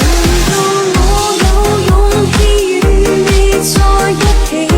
難道我有勇氣與你在一起？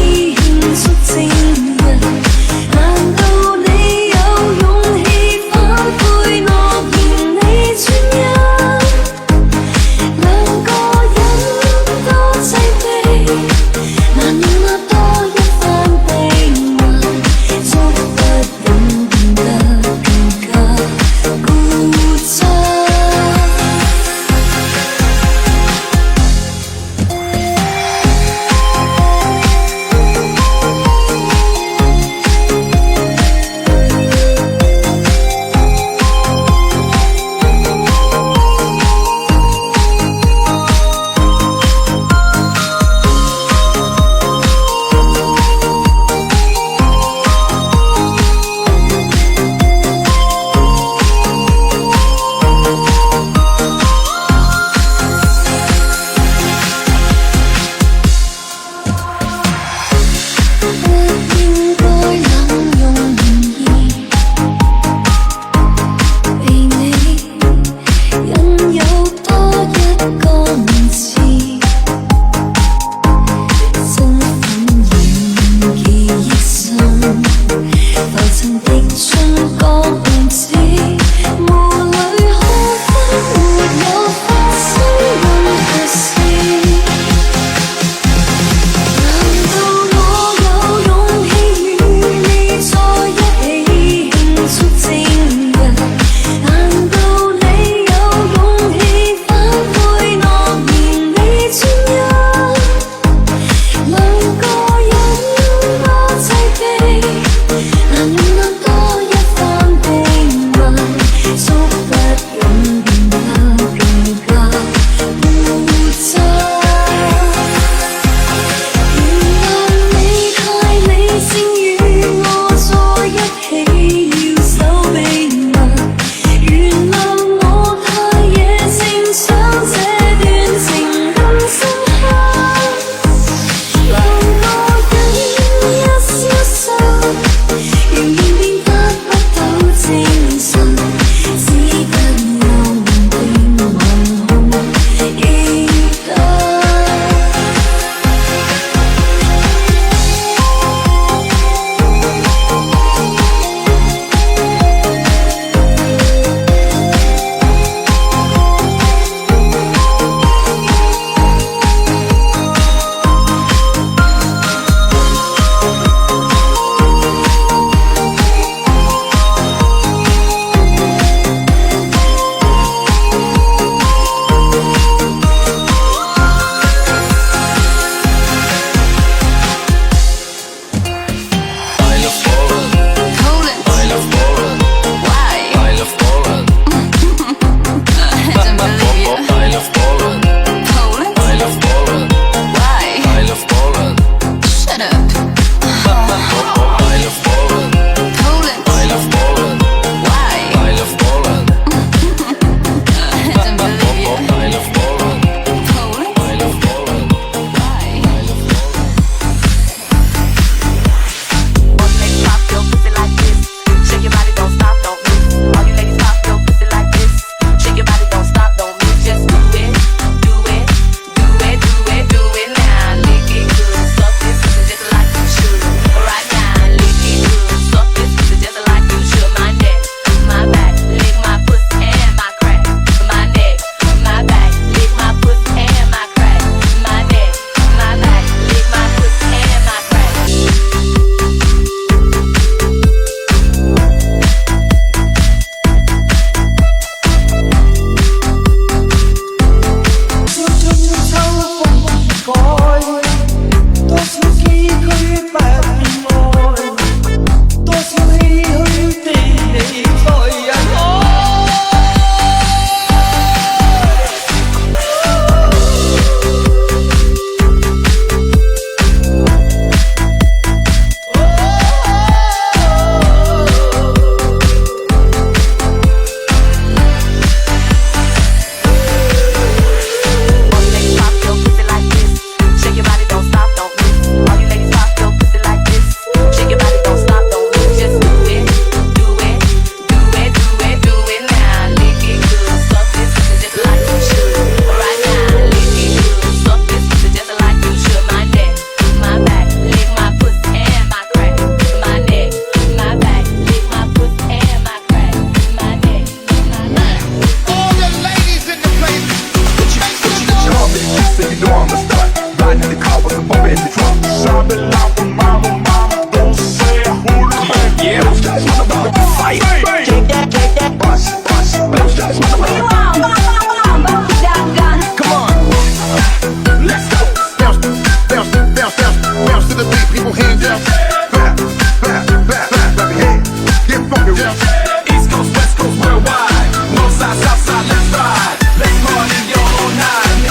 East Coast, West Coast, worldwide. North side, South side, let's ride. Let's party all night.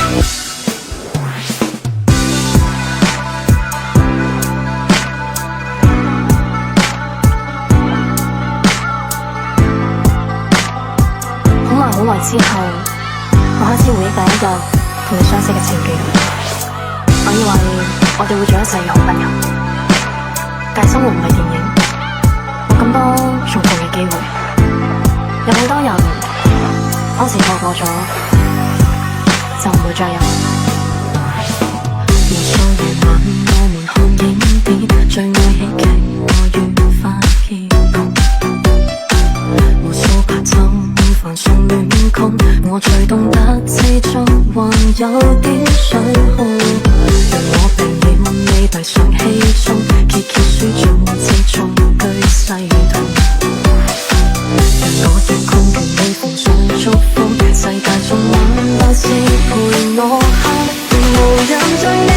好耐之後，我開始回憶第一個同你相識嘅情景。我以為我哋會做一世嘅好朋友，但係生活唔係電影，冇咁多重逢嘅機會，有好多人當時錯過咗，就唔會再有。無數夜晚我們看影片，最愛喜劇我越發結局，無數白晝繁重亂曲，我最懂得知足，還有點想哭。讓我病了，你閉上氣中，揭揭書中這種句細圖。讓我越困倦，你奉上祝福，世界中晚來是陪我黑，無人像你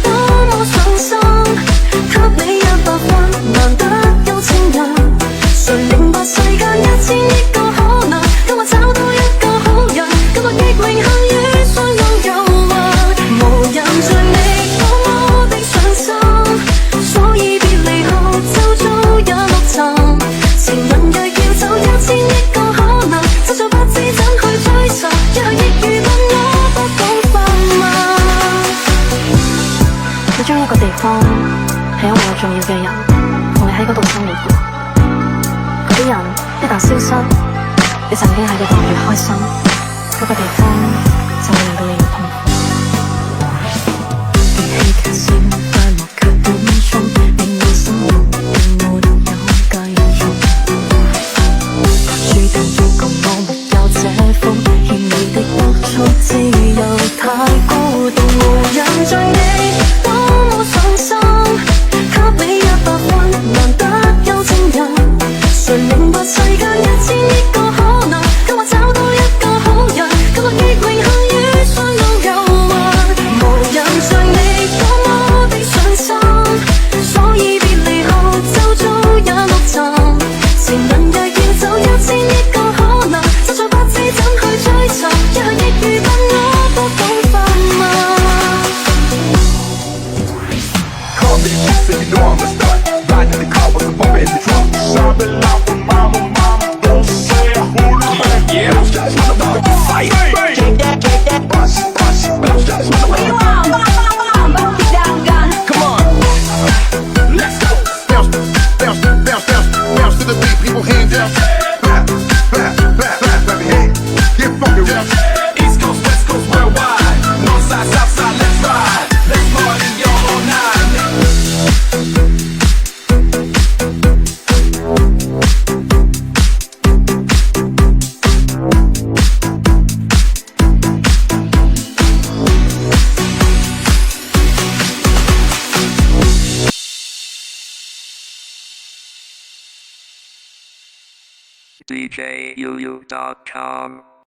多麼上心，給你100分，難得有情人。誰明白世間1000億個可能，給我找到一個好人，給我極榮幸與相擁誘惑。無人像你多麼的上心，所以別離後就早也落塵。情人若要走1000億個可能，實在不知怎去追尋，一向亦愚笨我不懂發問。你鍾意一個地方係因為有重要嘅人同你喺嗰度生活過，嗰啲人一旦消失，你曾經喺嗰度越開心，嗰個地方就會令到你越痛苦。電戲劇線快樂卻短促，令我生活並沒有繼續。注定結局我沒有這福，欠你的督促自由太孤獨。無人像你多麼上心，給你100分，難得有情人。誰明白世間1000億個可能，給我找到一個好人，給我極榮幸與相擁誘惑。無人像你多麼的上心，所以別離後就早也落塵。情人若要走1000億個可能，實在不知怎去追尋，一向亦愚笨我不懂發問。Call me so you know I'm a star. Riding in the car with the bumper in the trunk. Sound it loud for mama, don't say a who the man. Yeah, those guys motherfucker fight. Shake that, bust, those guys motherfucker. Come on, let's go. Bounce to the beat, people hands down. Clap your hands, get funky. East Coast, West Coast, worldwide. North side, South side, let's ride. Let's party all night. DJUU.com